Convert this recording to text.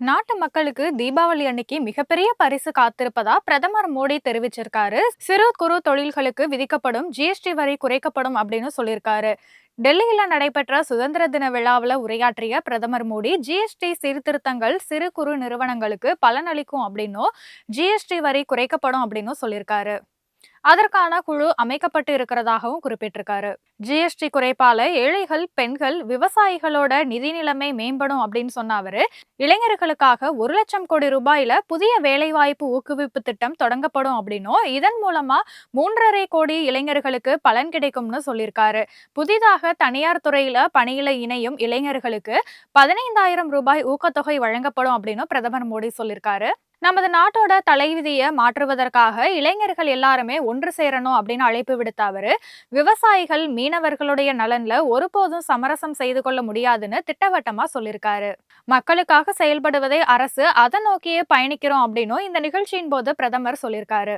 நாட்டு மக்களுக்கு தீபாவளி அன்னைக்கு மிகப்பெரிய பரிசு காத்திருப்பதா பிரதமர் மோடி தெரிவிச்சிருக்காரு. சிறு குறு தொழில்களுக்கு விதிக்கப்படும் ஜிஎஸ்டி வரி குறைக்கப்படும் அப்படின்னு சொல்லியிருக்காரு. டெல்லியில நடைபெற்ற சுதந்திர தின விழாவில் உரையாற்றிய பிரதமர் மோடி ஜிஎஸ்டி சீர்திருத்தங்கள் சிறு குறு நிறுவனங்களுக்கு பலனளிக்கும் அப்படின்னும் ஜிஎஸ்டி வரி குறைக்கப்படும் அப்படின்னு சொல்லியிருக்காரு. அதற்கான குழு அமைக்கப்பட்டு இருக்கிறதாகவும் குறிப்பிட்டிருக்காரு. ஜிஎஸ்டி குறைப்பால ஏழைகள், பெண்கள், விவசாயிகளோட நிதி நிலைமை மேம்படும் அப்படின்னு சொன்ன அவரு, இளைஞர்களுக்காக 1,00,000 கோடி ரூபாயில புதிய வேலைவாய்ப்பு ஊக்குவிப்பு திட்டம் தொடங்கப்படும் அப்படின்னும், இதன் மூலமா 3,50,00,000 இளைஞர்களுக்கு பலன் கிடைக்கும்னு சொல்லியிருக்காரு. புதிதாக தனியார் துறையில பணியில இணையும் இளைஞர்களுக்கு 15,000 ரூபாய் ஊக்கத்தொகை வழங்கப்படும் அப்படின்னு பிரதமர் மோடி சொல்லியிருக்காரு. நமது நாட்டோட தலைவிதியை மாற்றுவதற்காக இளைஞர்கள் எல்லாருமே ஒன்று சேரணும் அப்படின்னு அழைப்பு விடுத்த அவரு, விவசாயிகள், மீனவர்களுடைய நலன்ல ஒருபோதும் சமரசம் செய்து கொள்ள முடியாதுன்னு திட்டவட்டமா சொல்லியிருக்காரு. மக்களுக்காக செயல்படுவதே அரசு, அதை நோக்கியே பயணிக்கிறோம் அப்படின்னும் இந்த நிகழ்ச்சியின் போது பிரதமர் சொல்லியிருக்காரு.